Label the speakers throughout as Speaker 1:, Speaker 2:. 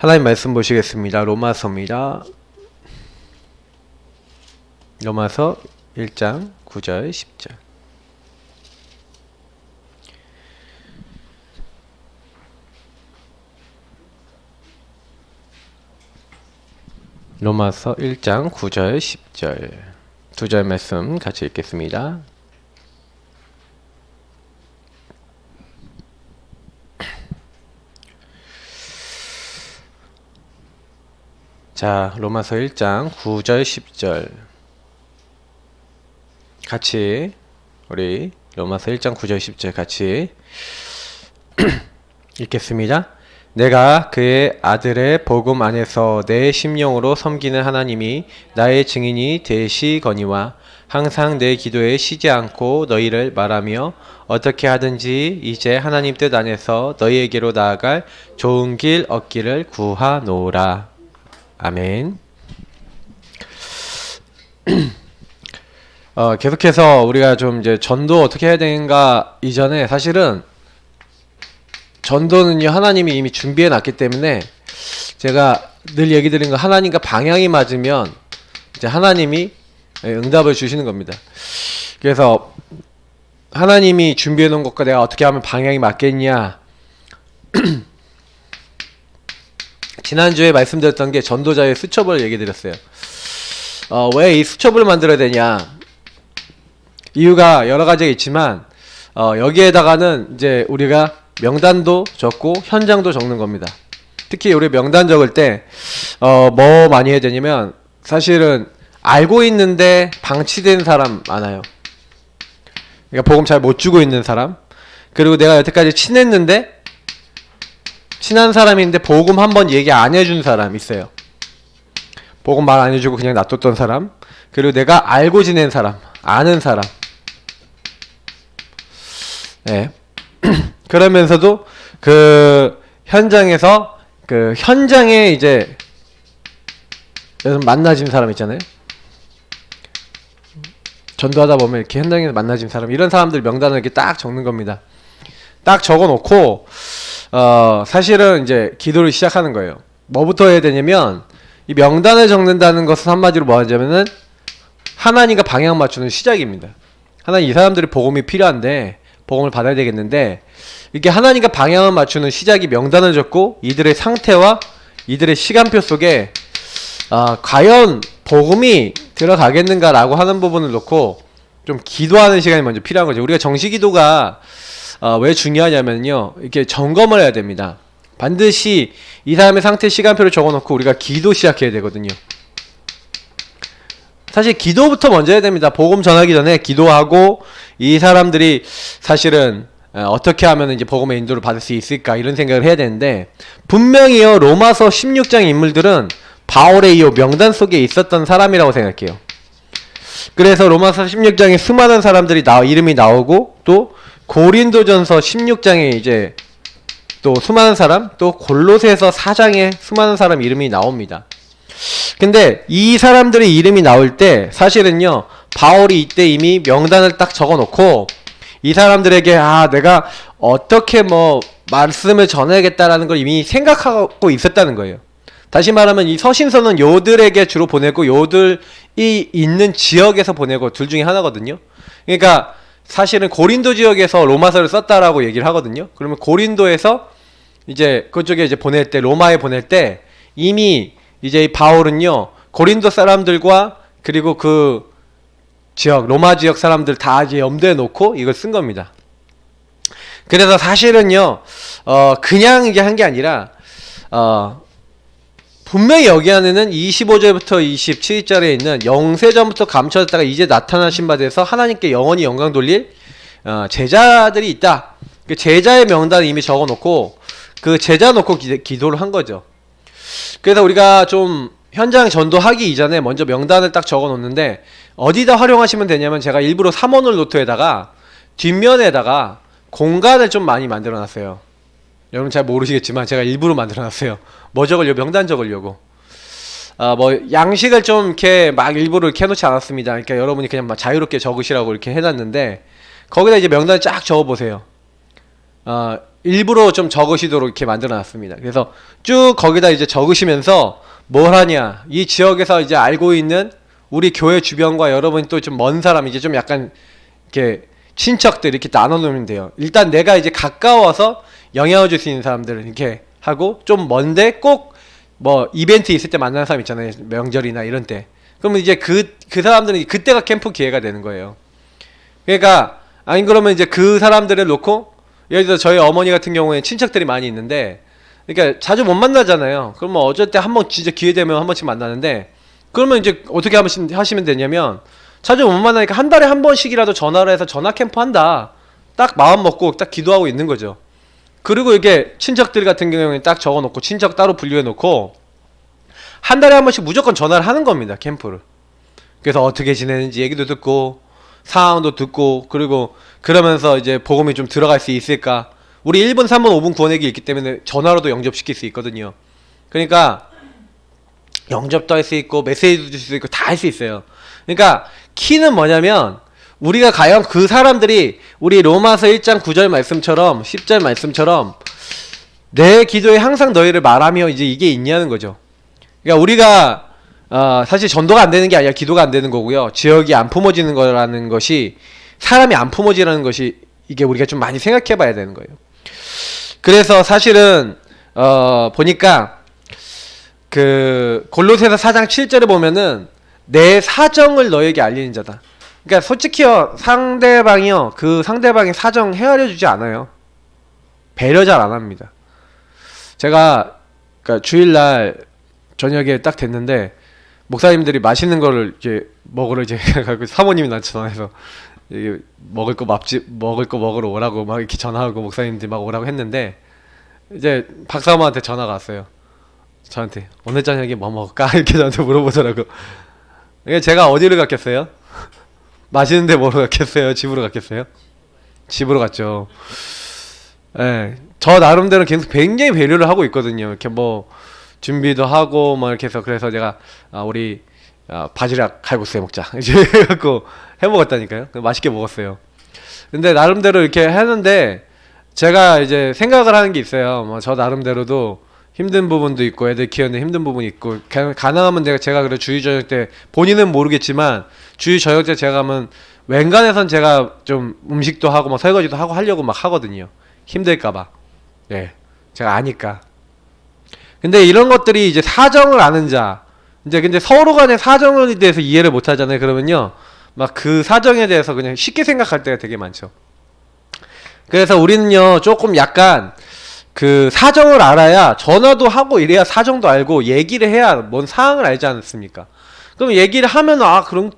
Speaker 1: 하나님 말씀 보시겠습니다. 로마서입니다. 로마서 1장 9절 10절. 로마서 1장 9절 10절 두 절 말씀 같이 읽겠습니다. 자, 로마서 1장 9절 10절 같이 우리 로마서 1장 9절 10절 같이 읽겠습니다. 내가 그의 아들의 복음 안에서 내 심령으로 섬기는 하나님이 나의 증인이 되시거니와 항상 내 기도에 쉬지 않고 너희를 말하며 어떻게 하든지 이제 하나님 뜻 안에서 너희에게로 나아갈 좋은 길 얻기를 구하노라. 아멘. 계속해서 우리가 좀 이제 전도 어떻게 해야 되는가 이전에 사실은 전도는요 하나님이 이미 준비해 놨기 때문에 제가 늘 얘기 드린 거 하나님과 방향이 맞으면 이제 하나님이 응답을 주시는 겁니다. 그래서 하나님이 준비해 놓은 것과 내가 어떻게 하면 방향이 맞겠냐. 지난주에 말씀드렸던 게 전도자의 수첩을 얘기 드렸어요. 왜 이 수첩을 만들어야 되냐. 이유가 여러 가지가 있지만 여기에다가는 이제 우리가 명단도 적고 현장도 적는 겁니다. 특히 우리 명단 적을 때 뭐 많이 해야 되냐면 사실은 알고 있는데 방치된 사람 많아요. 그러니까 복음 잘 못 주고 있는 사람, 그리고 내가 여태까지 친했는데 친한 사람인데 복음 한번 얘기 안 해준 사람 있어요. 복음 말 안 해주고 그냥 놔뒀던 사람, 그리고 내가 알고 지낸 사람, 아는 사람. 네. 그러면서도 그 현장에서 그 현장에 이제 만나진 사람 있잖아요. 전도하다 보면 이렇게 현장에서 만나진 사람, 이런 사람들 명단을 이렇게 딱 적는 겁니다. 딱 적어놓고 사실은 이제 기도를 시작하는 거예요. 뭐부터 해야 되냐면 이 명단을 적는다는 것은 한마디로 뭐 하냐면은 하나님과 방향 맞추는 시작입니다. 하나님, 이 사람들이 복음이 필요한데 복음을 받아야 되겠는데, 이렇게 하나님과 방향을 맞추는 시작이 명단을 적고 이들의 상태와 이들의 시간표 속에 과연 복음이 들어가겠는가라고 하는 부분을 놓고 좀 기도하는 시간이 먼저 필요한 거죠. 우리가 정시기도가 왜 중요하냐면요, 이렇게 점검을 해야 됩니다. 반드시 이 사람의 상태 시간표를 적어놓고 우리가 기도 시작해야 되거든요. 사실 기도부터 먼저 해야 됩니다. 복음 전하기 전에 기도하고 이 사람들이 사실은 어떻게 하면 이제 복음의 인도를 받을 수 있을까, 이런 생각을 해야 되는데, 분명히요 로마서 16장 인물들은 바울의 이 명단 속에 있었던 사람이라고 생각해요. 그래서 로마서 16장에 수많은 사람들이 이름이 나오고, 또 고린도전서 16장에 이제 또 수많은 사람, 또 골로새서 4장에 수많은 사람 이름이 나옵니다. 근데 이 사람들의 이름이 나올 때 사실은요 바울이 이때 이미 명단을 딱 적어놓고 이 사람들에게 내가 어떻게 뭐 말씀을 전해야겠다라는 걸 이미 생각하고 있었다는 거예요. 다시 말하면 이 서신서는 요들에게 주로 보내고 요들이 있는 지역에서 보내고 둘 중에 하나거든요. 그러니까 사실은 고린도 지역에서 로마서를 썼다라고 얘기를 하거든요. 그러면 고린도에서 이제 그쪽에 이제 보낼 때, 로마에 보낼 때 이미 이제 바울은요 고린도 사람들과 그리고 그 지역, 로마 지역 사람들 다 이제 염두에 놓고 이걸 쓴 겁니다. 그래서 사실은요 그냥 이게 한 게 아니라 분명히 여기 안에는 25절부터 27절에 있는 영세전부터 감춰졌다가 이제 나타나신 바 돼서 하나님께 영원히 영광 돌릴 제자들이 있다. 그 제자의 명단을 이미 적어놓고 그 제자 놓고 기도를 한 거죠. 그래서 우리가 좀 현장 전도하기 이전에 먼저 명단을 딱 적어 놓는데, 어디다 활용하시면 되냐면, 제가 일부러 3원을 노트에다가 뒷면에다가 공간을 좀 많이 만들어 놨어요. 여러분 잘 모르시겠지만 제가 일부러 만들어 놨어요. 뭐 적으려고? 명단 적으려고. 뭐 양식을 좀 이렇게 막 일부러 이렇게 해놓지 않았습니다. 그러니까 여러분이 그냥 막 자유롭게 적으시라고 이렇게 해놨는데, 거기다 이제 명단을 쫙 적어보세요. 일부러 좀 적으시도록 이렇게 만들어 놨습니다. 그래서 쭉 거기다 이제 적으시면서 뭘 하냐, 이 지역에서 이제 알고 있는 우리 교회 주변과 여러분이 또 좀 먼 사람, 이제 좀 약간 이렇게 친척들 이렇게 나눠 놓으면 돼요. 일단 내가 이제 가까워서 영향을 줄 수 있는 사람들을 이렇게 하고, 좀 먼데 꼭 뭐 이벤트 있을 때 만나는 사람 있잖아요, 명절이나 이런 때. 그러면 이제 그 사람들은 그때가 캠프 기회가 되는 거예요. 그러니까 아니 그러면 이제 그 사람들을 놓고, 예를 들어 저희 어머니 같은 경우에 친척들이 많이 있는데, 그러니까 자주 못 만나잖아요. 그러면 어쩔 때 한번 진짜 기회 되면 한 번씩 만나는데, 그러면 이제 어떻게 하시면 되냐면, 자주 못 만나니까 한 달에 한 번씩이라도 전화를 해서 전화 캠프 한다, 딱 마음 먹고 딱 기도하고 있는 거죠. 그리고 이게 친척들 같은 경우에 딱 적어놓고, 친척 따로 분류해놓고 한 달에 한 번씩 무조건 전화를 하는 겁니다, 캠프를. 그래서 어떻게 지내는지 얘기도 듣고 상황도 듣고, 그리고 그러면서 이제 복음이 좀 들어갈 수 있을까. 우리 1분, 3분, 5분 구원액이 있기 때문에 전화로도 영접시킬 수 있거든요. 그러니까 영접도 할 수 있고 메시지도 줄 수 있고 다 할 수 있어요. 그러니까 키는 뭐냐면, 우리가 과연 그 사람들이 우리 로마서 1장 9절 말씀처럼 10절 말씀처럼 내 기도에 항상 너희를 말하며, 이제 이게 있냐는 거죠. 그러니까 우리가 사실 전도가 안 되는 게 아니라 기도가 안 되는 거고요. 지역이 안 품어지는 거라는 것이, 사람이 안 품어지라는 것이, 이게 우리가 좀 많이 생각해 봐야 되는 거예요. 그래서 사실은 보니까 그 골로새서 4장 7절에 보면은 내 사정을 너에게 알리는 자다. 그러니까 솔직히요, 상대방이요, 그 상대방의 사정 헤아려 주지 않아요. 배려 잘 안 합니다. 제가 그러니까 주일날 저녁에 딱 됐는데, 목사님들이 맛있는 거를 이제 먹으러 이제 사모님이 나한테 전화해서 이게 먹을 거 먹으러 오라고 막 이렇게 전화하고, 목사님들이 막 오라고 했는데, 이제 박사모한테 전화가 왔어요. 저한테 오늘 저녁에 뭐 먹을까 이렇게 저한테 물어보더라고. 그러니까 제가 어디를 갔겠어요? 맛있는데 뭐로 갔겠어요? 집으로 갔겠어요? 집으로 갔죠. 예, 저 나름대로 계속 굉장히 배려를 하고 있거든요. 이렇게 뭐 준비도 하고 뭐 이렇게 해서, 그래서 제가 우리 바지락 칼국수에 먹자 이제 해갖고 해 먹었다니까요. 맛있게 먹었어요. 근데 나름대로 이렇게 했는데, 제가 이제 생각을 하는 게 있어요. 뭐 저 나름대로도 힘든 부분도 있고, 애들 키우는 힘든 부분이 있고, 가능하면 제가 그래 주일 저녁 때, 본인은 모르겠지만 주일 저녁 때 제가 하면 웬간해선 제가 좀 음식도 하고 뭐 설거지도 하고 하려고 막 하거든요. 힘들까봐. 예, 제가 아니까. 근데 이런 것들이 이제 사정을 아는 자, 이제 근데 서로 간의 사정에 대해서 이해를 못 하잖아요. 그러면요, 막 그 사정에 대해서 그냥 쉽게 생각할 때가 되게 많죠. 그래서 우리는요, 조금 약간 그 사정을 알아야, 전화도 하고 이래야 사정도 알고 얘기를 해야 뭔 상황을 알지 않습니까? 그럼 얘기를 하면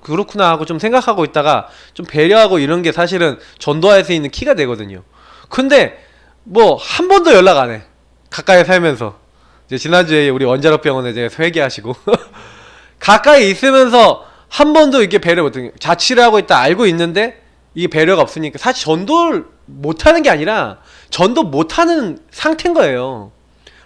Speaker 1: 그렇구나 하고 좀 생각하고 있다가 좀 배려하고 이런 게 사실은 전도할 수 있는 키가 되거든요. 근데 뭐 한 번도 연락 안 해. 가까이 살면서. 이제 지난주에 우리 원자력 병원에 대해서 회개하시고 가까이 있으면서 한 번도 이렇게 배려 못해. 자취를 하고 있다 알고 있는데 이게 배려가 없으니까, 사실 전도를 못하는 게 아니라 전도 못하는 상태인 거예요.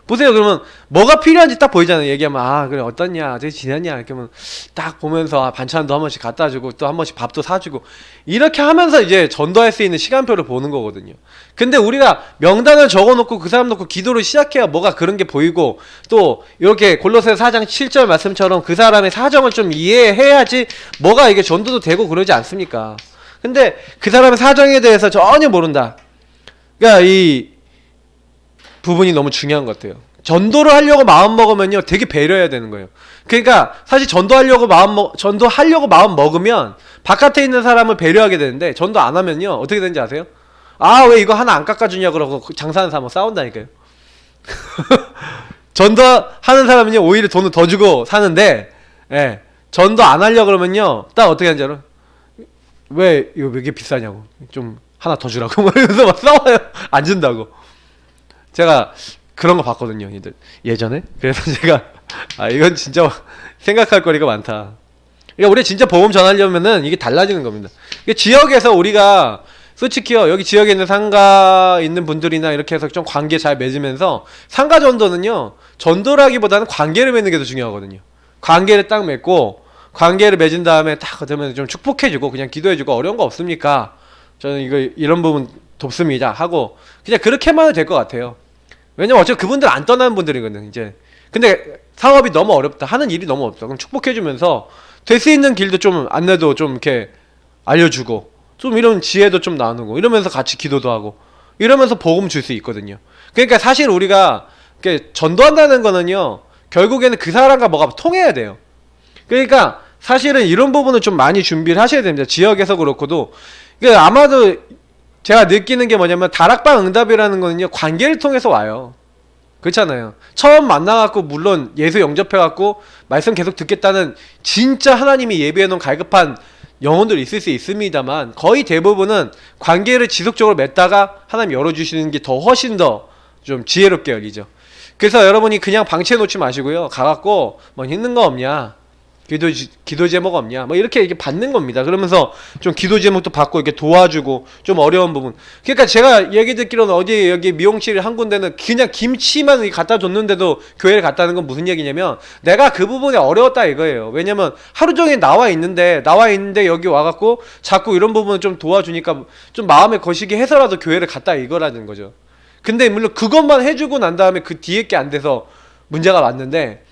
Speaker 1: 보세요. 그러면 뭐가 필요한지 딱 보이잖아요. 얘기하면 그래 어떻냐, 어떻게 지냈냐 이렇게 하면 딱 보면서 반찬도 한 번씩 갖다 주고, 또 한 번씩 밥도 사주고, 이렇게 하면서 이제 전도할 수 있는 시간표를 보는 거거든요. 근데 우리가 명단을 적어놓고 그 사람 놓고 기도를 시작해야 뭐가 그런 게 보이고, 또 이렇게 골로새서 4장 7절 말씀처럼 그 사람의 사정을 좀 이해해야지 뭐가 이게 전도도 되고 그러지 않습니까? 근데 그 사람의 사정에 대해서 전혀 모른다. 그러니까 이 부분이 너무 중요한 것 같아요. 전도를 하려고 마음 먹으면요, 되게 배려해야 되는 거예요. 그러니까 사실 전도하려고 마음 먹으면 바깥에 있는 사람을 배려하게 되는데, 전도 안 하면요 어떻게 되는지 아세요? 왜 이거 하나 안 깎아주냐 그러고 장사하는 사람하고 싸운다니까요. 전도하는 사람은요 오히려 돈을 더 주고 사는데, 예, 전도 안 하려고 그러면요 딱 어떻게 하는지 알아? 왜 이게 비싸냐고, 좀 하나 더 주라고 막 이러면서 막 싸워요. 안 준다고. 제가 그런 거 봤거든요, 예전에. 그래서 제가 이건 진짜 생각할 거리가 많다. 그러니까 우리 진짜 복음 전하려면은 이게 달라지는 겁니다. 지역에서 우리가 솔직히요, 여기 지역에 있는 상가 있는 분들이나 이렇게 해서 좀 관계 잘 맺으면서, 상가 전도는요 전도라기보다는 관계를 맺는 게 더 중요하거든요. 관계를 딱 맺고, 관계를 맺은 다음에 딱 그러면 좀 축복해주고 그냥 기도해주고, 어려운 거 없습니까? 저는 이런 부분 돕습니다 하고 그냥 그렇게만 해도 될 것 같아요. 왜냐면 어차피 그분들 안 떠나는 분들이거든 이제. 근데 사업이 너무 어렵다, 하는 일이 너무 없다, 그럼 축복해주면서 될 수 있는 길도 좀 안내도 좀 이렇게 알려주고 좀 이런 지혜도 좀 나누고 이러면서 같이 기도도 하고 이러면서 복음 줄 수 있거든요. 그러니까 사실 우리가 이렇게 전도한다는 거는요, 결국에는 그 사람과 뭐가 통해야 돼요. 그러니까 사실은 이런 부분을 좀 많이 준비를 하셔야 됩니다. 지역에서 그렇고도. 그러니까 아마도 제가 느끼는 게 뭐냐면 다락방 응답이라는 거는요, 관계를 통해서 와요. 그렇잖아요. 처음 만나갖고 물론 예수 영접해갖고 말씀 계속 듣겠다는 진짜 하나님이 예비해놓은 갈급한 영혼들 있을 수 있습니다만, 거의 대부분은 관계를 지속적으로 맺다가 하나님 열어주시는 게 더 훨씬 더 좀 지혜롭게 열리죠. 그래서 여러분이 그냥 방치해 놓지 마시고요, 가갖고 뭐 힘든 거 없냐, 기도 제목 없냐, 뭐 이렇게 받는 겁니다. 그러면서 좀 기도 제목도 받고 이렇게 도와주고 좀 어려운 부분. 그러니까 제가 얘기 듣기로는 어디 여기 미용실 한 군데는 그냥 김치만 갖다 줬는데도 교회를 갔다는 건 무슨 얘기냐면 내가 그 부분에 어려웠다 이거예요. 왜냐면 하루 종일 나와 있는데 여기 와갖고 자꾸 이런 부분을 좀 도와주니까 좀 마음에 거시기 해서라도 교회를 갔다 이거라는 거죠. 근데 물론 그것만 해주고 난 다음에 그 뒤에 게 안 돼서 문제가 왔는데,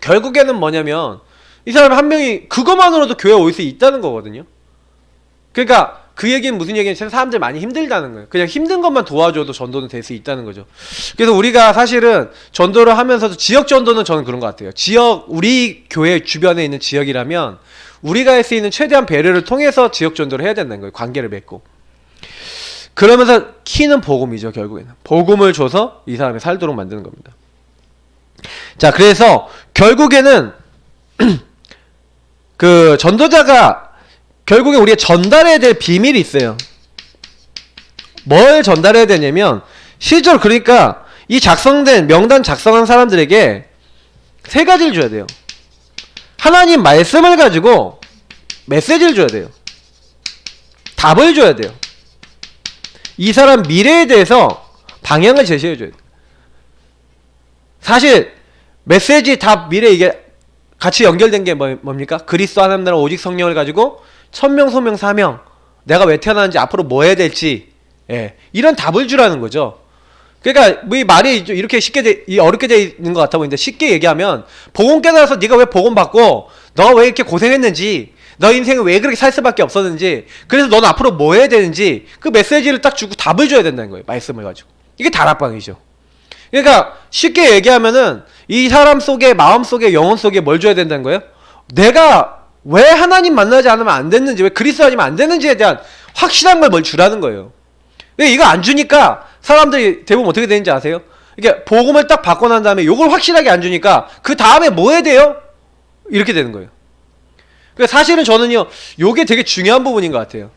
Speaker 1: 결국에는 뭐냐면 이 사람 한 명이 그것만으로도 교회 올 수 있다는 거거든요. 그러니까 그 얘기는 무슨 얘기냐면 사람들 많이 힘들다는 거예요. 그냥 힘든 것만 도와줘도 전도는 될 수 있다는 거죠. 그래서 우리가 사실은 전도를 하면서도 지역 전도는 저는 그런 것 같아요. 우리 교회 주변에 있는 지역이라면 우리가 할 수 있는 최대한 배려를 통해서 지역 전도를 해야 된다는 거예요. 관계를 맺고. 그러면서 키는 복음이죠. 결국에는 복음을 줘서 이 사람이 살도록 만드는 겁니다. 자, 그래서 결국에는 그 전도자가 결국에 우리가 전달해야 될 비밀이 있어요. 뭘 전달해야 되냐면, 실제로 그러니까 이 명단 작성한 사람들에게 세 가지를 줘야 돼요. 하나님 말씀을 가지고 메시지를 줘야 돼요. 답을 줘야 돼요. 이 사람 미래에 대해서 방향을 제시해 줘야 돼요. 사실 메시지, 답, 미래 이게 같이 연결된 게 뭡니까? 그리스도 하나님 나라 오직 성령을 가지고 천명, 소명, 사명, 내가 왜 태어났는지 앞으로 뭐 해야 될지, 이런 답을 주라는 거죠. 그러니까 이 말이 이렇게 어렵게 돼 있는 것 같아 보이는데, 쉽게 얘기하면 복음 깨달아서 네가 왜 복음 받고 너가 왜 이렇게 고생했는지, 너 인생을 왜 그렇게 살 수밖에 없었는지, 그래서 너는 앞으로 뭐 해야 되는지 그 메시지를 딱 주고 답을 줘야 된다는 거예요. 말씀을 가지고. 이게 다락방이죠. 그러니까 쉽게 얘기하면은 이 사람 속에, 마음 속에, 영혼 속에 뭘 줘야 된다는 거예요? 내가 왜 하나님 만나지 않으면 안 됐는지, 왜 그리스도 아니면 안 되는지에 대한 확실한 걸 뭘 주라는 거예요. 이거 안 주니까 사람들이 대부분 어떻게 되는지 아세요? 이게 복음을 딱 받고 난 다음에 요걸 확실하게 안 주니까 그 다음에 뭐 해야 돼요? 이렇게 되는 거예요. 그러니까 사실은 저는요, 요게 되게 중요한 부분인 것 같아요.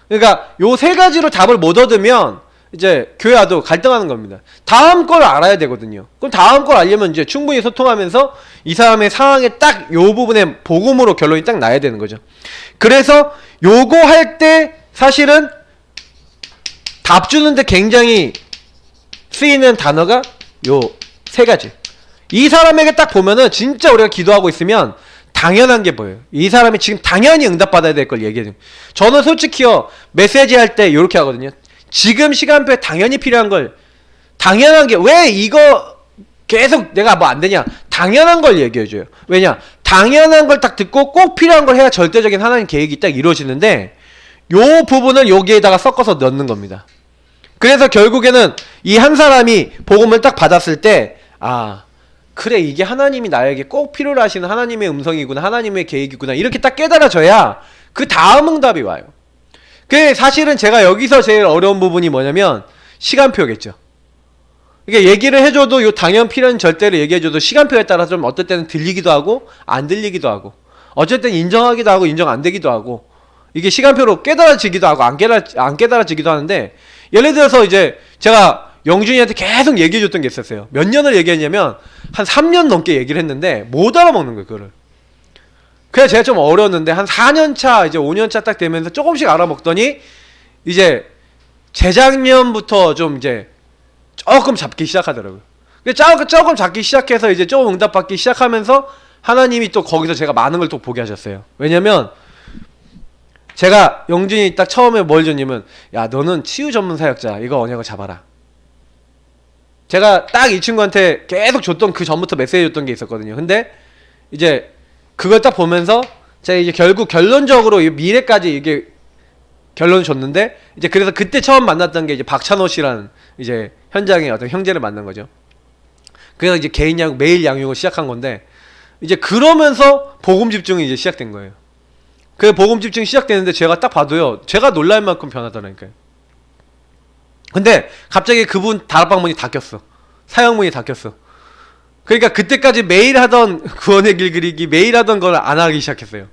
Speaker 1: 그러니까 요 세 가지로 답을 못 얻으면 이제 교회와도 갈등하는 겁니다. 다음 걸 알아야 되거든요. 그럼 다음 걸 알려면 이제 충분히 소통하면서 이 사람의 상황에 딱 요 부분에 복음으로 결론이 딱 나야 되는 거죠. 그래서 요거 할 때 사실은 답 주는데 굉장히 쓰이는 단어가 요 세 가지. 이 사람에게 딱 보면은 진짜 우리가 기도하고 있으면 당연한 게 보여요. 이 사람이 지금 당연히 응답받아야 될 걸 얘기해요. 저는 솔직히요, 메시지 할 때 이렇게 하거든요. 지금 시간표에 당연히 필요한 걸, 당연한 게 왜 이거 계속 내가 뭐 안 되냐, 당연한 걸 얘기해줘요. 왜냐, 당연한 걸 딱 듣고 꼭 필요한 걸 해야 절대적인 하나님 계획이 딱 이루어지는데, 요 부분을 여기에다가 섞어서 넣는 겁니다. 그래서 결국에는 이 한 사람이 복음을 딱 받았을 때, 아, 그래, 이게 하나님이 나에게 꼭 필요로 하시는 하나님의 음성이구나, 하나님의 계획이구나, 이렇게 딱 깨달아져야 그 다음 응답이 와요. 그 사실은 제가 여기서 제일 어려운 부분이 뭐냐면 시간표겠죠. 이게 얘기를 해줘도 요 당연 필연 절대를 얘기해줘도 시간표에 따라 좀 어떨 때는 들리기도 하고 안 들리기도 하고, 어쨌든 인정하기도 하고 인정 안 되기도 하고, 이게 시간표로 깨달아지기도 하고 안 깨달아지기도 하는데, 예를 들어서 이제 제가 영준이한테 계속 얘기해줬던 게 있었어요. 몇 년을 얘기했냐면 한 3년 넘게 얘기를 했는데 못 알아먹는 거예요, 그거를. 그래서 제가 좀 어려웠는데 한 4년차 이제 5년차 딱 되면서 조금씩 알아먹더니 이제 재작년부터 좀 이제 조금 잡기 시작하더라고요. 조금 잡기 시작해서 이제 조금 응답받기 시작하면서 하나님이 또 거기서 제가 많은 걸 또 보게 하셨어요. 왜냐면 제가 영준이 딱 처음에 뭘 줬냐면, 야 너는 치유 전문 사역자, 이거 언약을 잡아라. 제가 딱 이 친구한테 계속 줬던, 그 전부터 메시지 줬던 게 있었거든요. 근데 이제 그걸 딱 보면서 제가 이제 결국 결론적으로 이 미래까지 이게 결론을 줬는데, 이제 그래서 그때 처음 만났던 게 이제 박찬호 씨라는 이제 현장의 어떤 형제를 만난 거죠. 그래서 이제 개인 양육, 매일 양육을 시작한 건데, 이제 그러면서 복음 집중이 이제 시작된 거예요. 그 복음 집중이 시작되는데 제가 딱 봐도요, 제가 놀랄 만큼 변하더라니까요. 근데 갑자기 그분 다락방 문이 닫혔어. 사역문이 닫혔어. 그러니까 그때까지 매일 하던 구원의 길 그리기, 매일 하던 걸 안 하기 시작했어요.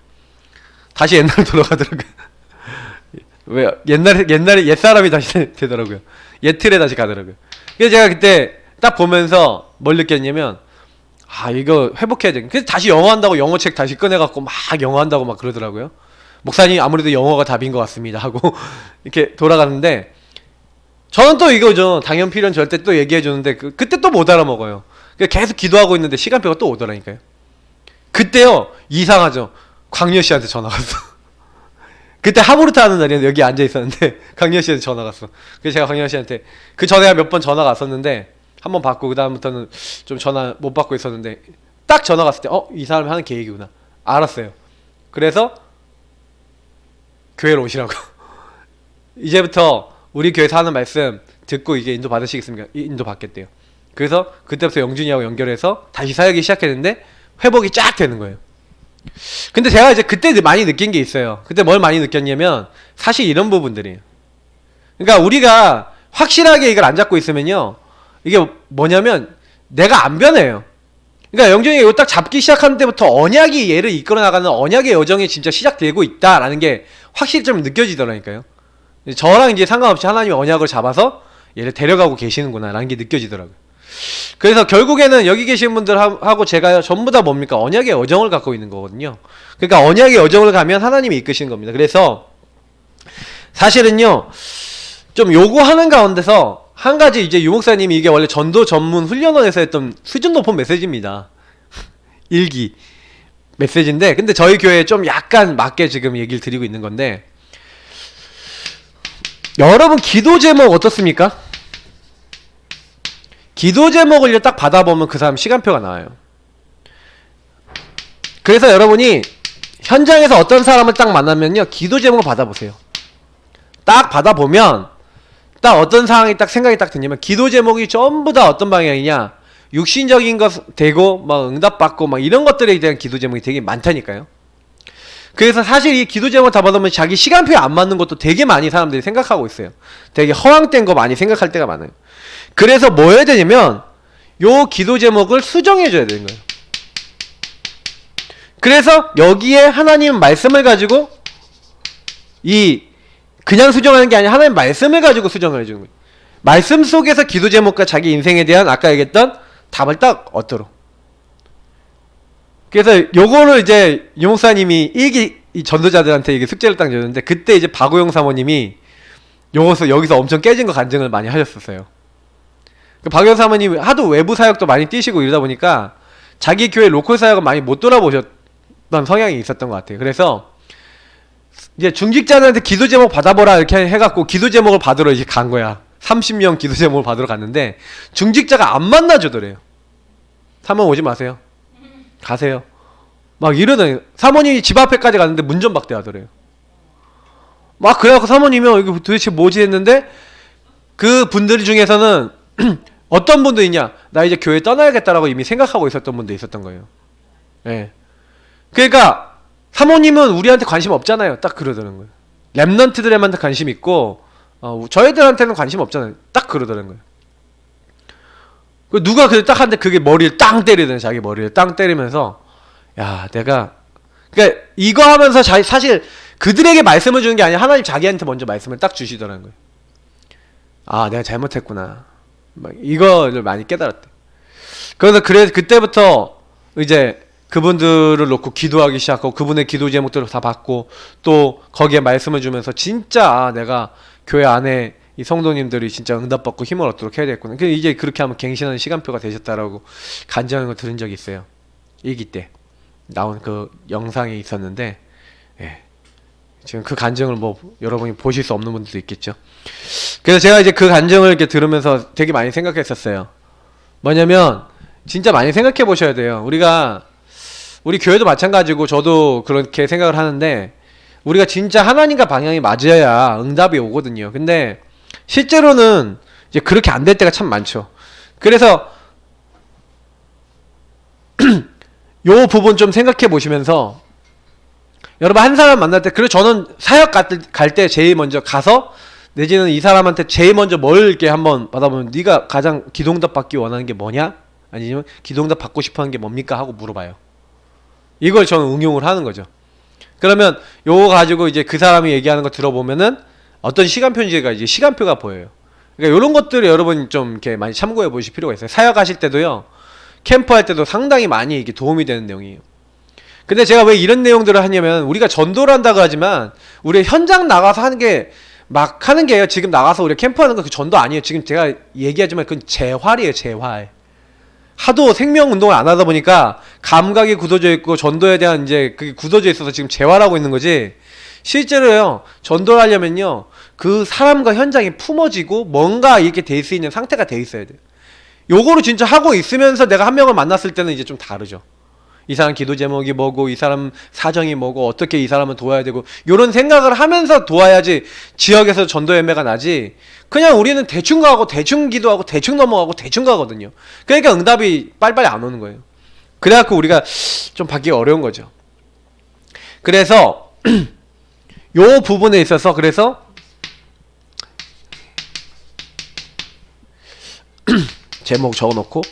Speaker 1: 다시 옛날로 돌아가더라고요. 왜 옛날에 옛사람이 다시 되더라고요. 옛 틀에 다시 가더라고요. 그래서 제가 그때 딱 보면서 뭘 느꼈냐면, 아 이거 회복해야 돼. 그래서 다시 영어 한다고 영어책 다시 꺼내갖고 막 영어 한다고 막 그러더라고요. 목사님 아무래도 영어가 답인 것 같습니다 하고 이렇게 돌아가는데, 저는 또 이거죠. 당연 필요는 절대 또 얘기해주는데 그때 또 못 알아먹어요. 계속 기도하고 있는데 시간표가 또 오더라니까요. 그때요 이상하죠. 광녀 씨한테 전화 왔어. 그때 하부르트 하는 날이었는데 여기 앉아 있었는데 광녀 씨한테 전화 갔어. 그래서 제가 광녀 씨한테, 그 전에 몇 번 전화가 왔었는데 한 번 받고 그 다음부터는 좀 전화 못 받고 있었는데, 딱 전화 갔을 때 이 사람이 하는 계획이구나 알았어요. 그래서 교회로 오시라고. 이제부터 우리 교회에서 하는 말씀 듣고 이게 인도 받으시겠습니까? 인도 받겠대요. 그래서 그때부터 영준이하고 연결해서 다시 사역이 시작했는데 회복이 쫙 되는 거예요. 근데 제가 이제 그때 많이 느낀 게 있어요. 그때 뭘 많이 느꼈냐면, 사실 이런 부분들이에요. 그러니까 우리가 확실하게 이걸 안 잡고 있으면요, 이게 뭐냐면 내가 안 변해요. 그러니까 영준이가 이거 딱 잡기 시작하는 때부터 언약이 얘를 이끌어 나가는 언약의 여정이 진짜 시작되고 있다라는 게 확실히 좀 느껴지더라니까요. 저랑 이제 상관없이 하나님이 언약을 잡아서 얘를 데려가고 계시는구나 라는 게 느껴지더라고요. 그래서 결국에는 여기 계신 분들하고 제가 전부 다 뭡니까? 언약의 여정을 갖고 있는 거거든요. 그러니까 언약의 여정을 가면 하나님이 이끄시는 겁니다. 그래서 사실은요, 좀 요구하는 가운데서 한 가지, 이제 유목사님이 이게 원래 전도 전문 훈련원에서 했던 수준 높은 메시지입니다. 일기 메시지인데, 근데 저희 교회에 좀 약간 맞게 지금 얘기를 드리고 있는 건데, 여러분 기도 제목 어떻습니까? 기도 제목을 딱 받아보면 그 사람 시간표가 나와요. 그래서 여러분이 현장에서 어떤 사람을 딱 만나면요, 기도 제목을 받아보세요. 딱 받아보면 딱 어떤 상황이 딱 생각이 딱 드냐면, 기도 제목이 전부 다 어떤 방향이냐, 육신적인 것 되고 막 응답받고 막 이런 것들에 대한 기도 제목이 되게 많다니까요. 그래서 사실 이 기도 제목 다 받으면 자기 시간표에 안 맞는 것도 되게 많이 사람들이 생각하고 있어요. 되게 허황된 거 많이 생각할 때가 많아요. 그래서 뭐 해야 되냐면, 요 기도 제목을 수정해 줘야 되는 거예요. 그래서 여기에 하나님 말씀을 가지고, 그냥 수정하는 게 아니라 하나님 말씀을 가지고 수정을 해주는 거예요. 말씀 속에서 기도 제목과 자기 인생에 대한 아까 얘기했던 답을 딱 얻도록. 그래서 요거를 이제 유목사님이 이 전도자들한테 이게 숙제를 딱 줬는데, 그때 이제 박우영 사모님이 여기서 엄청 깨진 거 간증을 많이 하셨었어요. 박우영 사모님이 하도 외부 사역도 많이 뛰시고 이러다 보니까 자기 교회 로컬 사역을 많이 못 돌아보셨던 성향이 있었던 것 같아요. 그래서 이제 중직자들한테 기도 제목 받아보라 이렇게 해갖고 기도 제목을 받으러 이제 간 거야. 30명 기도 제목을 받으러 갔는데 중직자가 안 만나주더래요. 사모님 오지 마세요. 가세요. 막 이러더니 사모님이 집 앞에까지 갔는데 문전박대 하더래요. 막 그래갖고 사모님이 이거 도대체 뭐지 했는데, 그 분들 중에서는 어떤 분도 있냐, 나 이제 교회 떠나야겠다라고 이미 생각하고 있었던 분도 있었던 거예요. 예. 그러니까 사모님은 우리한테 관심 없잖아요. 딱 그러더라는 거예요. 랩넌트들한테 관심 있고 저희들한테는 관심 없잖아요. 딱 그러더라는 거예요. 누가 딱 하는데 그게 머리를 땅 때리더니, 자기 머리를 땅 때리면서, 야 내가, 그러니까 이거 하면서 사실 그들에게 말씀을 주는 게 아니라 하나님 자기한테 먼저 말씀을 딱 주시더라는 거예요. 아 내가 잘못했구나, 막 이거를 많이 깨달았대. 그래서 그때부터 이제 그분들을 놓고 기도하기 시작하고, 그분의 기도 제목들을 다 받고, 또 거기에 말씀을 주면서 진짜 내가 교회 안에 이 성도님들이 진짜 응답받고 힘을 얻도록 해야 되겠구나. 이제 그렇게 하면 갱신하는 시간표가 되셨다라고 간증하는 걸 들은 적이 있어요. 일기 때 나온 그 영상이 있었는데, 예. 지금 그 간증을 뭐 여러분이 보실 수 없는 분들도 있겠죠. 그래서 제가 이제 그 간증을 이렇게 들으면서 되게 많이 생각했었어요. 뭐냐면 진짜 많이 생각해 보셔야 돼요. 우리 교회도 마찬가지고 저도 그렇게 생각을 하는데, 우리가 진짜 하나님과 방향이 맞아야 응답이 오거든요. 근데 실제로는 이제 그렇게 안 될 때가 참 많죠. 그래서 요 부분 좀 생각해 보시면서, 여러분 한 사람 만날 때, 그리고 저는 사역 갈 때 제일 먼저 가서, 내지는 이 사람한테 제일 먼저 뭘 이렇게 한번 받아보면, 네가 가장 기도응답 받기 원하는 게 뭐냐? 아니면 기도응답 받고 싶어 하는 게 뭡니까? 하고 물어봐요. 이걸 저는 응용을 하는 거죠. 그러면 요거 가지고 이제 그 사람이 얘기하는 거 들어보면은 어떤 시간표가 이제 시간표가 보여요. 그러니까 요런 것들을 여러분 좀 이렇게 많이 참고해 보실 필요가 있어요. 사역하실 때도요, 캠프 할 때도 상당히 많이 이게 도움이 되는 내용이에요. 근데 제가 왜 이런 내용들을 하냐면, 우리가 전도를 한다고 하지만 우리 현장 나가서 하는 게 막 하는 게요. 지금 나가서 우리 캠프 하는 거 그 전도 아니에요. 지금 제가 얘기하지만 그건 재활이에요. 재활. 하도 생명 운동을 안 하다 보니까 감각이 굳어져 있고 전도에 대한 이제 그게 굳어져 있어서 지금 재활하고 있는 거지, 실제로요 전도를 하려면요 그 사람과 현장이 품어지고 뭔가 이렇게 될 수 있는 상태가 돼 있어야 돼요. 요거를 진짜 하고 있으면서 내가 한 명을 만났을 때는 이제 좀 다르죠. 이 사람 기도 제목이 뭐고, 이 사람 사정이 뭐고, 어떻게 이 사람을 도와야 되고, 요런 생각을 하면서 도와야지 지역에서 전도 예배가 나지, 그냥 우리는 대충 가고 대충 기도하고 대충 넘어가고 대충 가거든요. 그러니까 응답이 빨리빨리 안 오는 거예요. 그래갖고 우리가 좀 받기가 어려운 거죠. 그래서 요 부분에 있어서, 그래서 제목 적어놓고,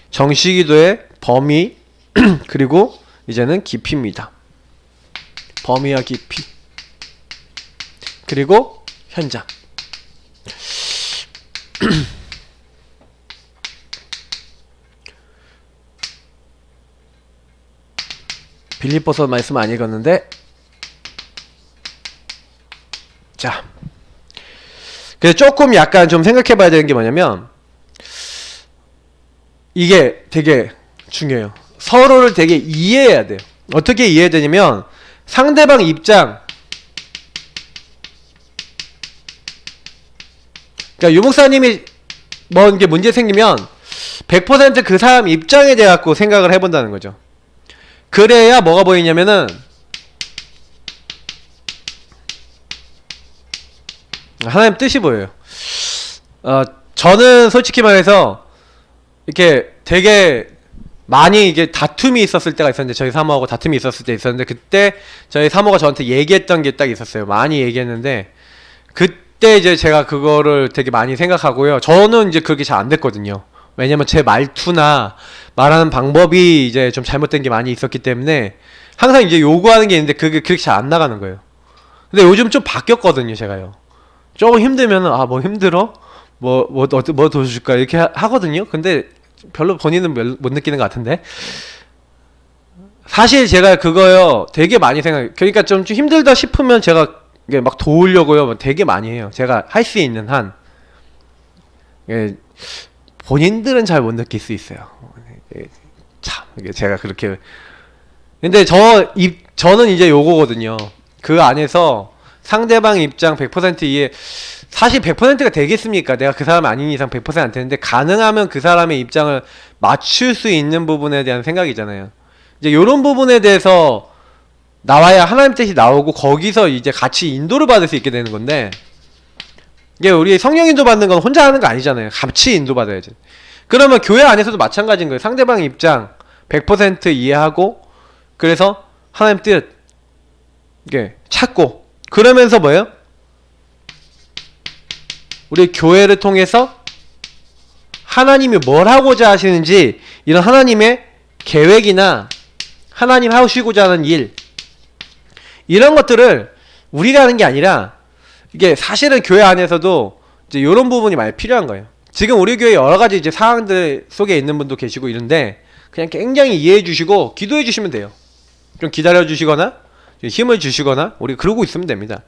Speaker 1: 정시기도의 범위 그리고 이제는 깊이입니다. 범위와 깊이 그리고 현장. 빌립보서 말씀 안 읽었는데, 자, 그래서 조금 약간 좀 생각해 봐야 되는 게 뭐냐면, 이게 되게 중요해요. 서로를 되게 이해해야 돼요. 어떻게 이해해야 되냐면, 상대방 입장, 그러니까 유목사님이 뭐 이게 문제 생기면 100% 그 사람 입장에 대해 갖고 생각을 해본다는 거죠. 그래야 뭐가 보이냐면은, 하나님 뜻이 보여요. 저는 솔직히 말해서 이렇게 되게 많이 이게 다툼이 있었을 때가 있었는데, 저희 사모하고 다툼이 있었을 때 있었는데, 그때 저희 사모가 저한테 얘기했던 게 딱 있었어요. 많이 얘기했는데, 그때 이제 제가 그거를 되게 많이 생각하고요. 저는 이제 그렇게 잘 안 됐거든요. 왜냐면 제 말투나 말하는 방법이 이제 좀 잘못된 게 많이 있었기 때문에 항상 이제 요구하는 게 있는데 그게 그렇게 잘 안 나가는 거예요. 근데 요즘 좀 바뀌었거든요, 제가요. 조금 힘들면은, 뭐 힘들어? 뭐 도와줄까? 이렇게 하거든요. 근데 별로 본인은 못 느끼는 것 같은데. 사실 제가 그거요 되게 많이 그러니까 좀 힘들다 싶으면 제가 이게 막 도우려고요 되게 많이 해요. 제가 할 수 있는 한. 본인들은 잘 못 느낄 수 있어요. 참, 이게 제가 그렇게. 근데 저는 이제 요거거든요. 그 안에서 상대방 입장 100% 이해, 사실 100%가 되겠습니까? 내가 그 사람 아닌 이상 100%안 되는데, 가능하면 그 사람의 입장을 맞출 수 있는 부분에 대한 생각이잖아요. 이제 요런 부분에 대해서 나와야 하나님 뜻이 나오고, 거기서 이제 같이 인도를 받을 수 있게 되는 건데, 이게 우리 성령 인도 받는 건 혼자 하는 거 아니잖아요. 같이 인도 받아야지. 그러면 교회 안에서도 마찬가지인 거예요. 상대방 입장 100% 이해하고, 그래서 하나님 뜻 이게 찾고, 그러면서 뭐예요? 우리 교회를 통해서 하나님이 뭘 하고자 하시는지, 이런 하나님의 계획이나 하나님 하시고자 하는 일, 이런 것들을 우리가 하는 게 아니라, 이게 사실은 교회 안에서도 이제 이런 부분이 많이 필요한 거예요. 지금 우리 교회 여러 가지 이제 상황들 속에 있는 분도 계시고 이런데, 그냥 굉장히 이해해 주시고 기도해 주시면 돼요. 좀 기다려 주시거나 힘을 주시거나 우리가 그러고 있으면 됩니다.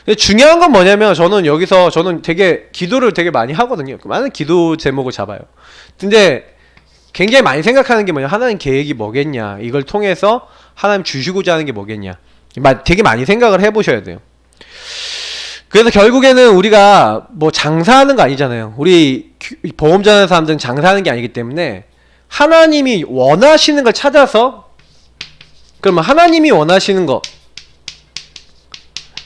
Speaker 1: 근데 중요한 건 뭐냐면, 저는 되게 기도를 되게 많이 하거든요. 많은 기도 제목을 잡아요. 근데 굉장히 많이 생각하는 게 뭐냐, 하나님 계획이 뭐겠냐, 이걸 통해서 하나님 주시고자 하는 게 뭐겠냐. 되게 많이 생각을 해보셔야 돼요. 그래서 결국에는 우리가 뭐 장사하는 거 아니잖아요. 우리 보험 전하는 사람들은 장사하는 게 아니기 때문에 하나님이 원하시는 걸 찾아서, 그러면 하나님이 원하시는 거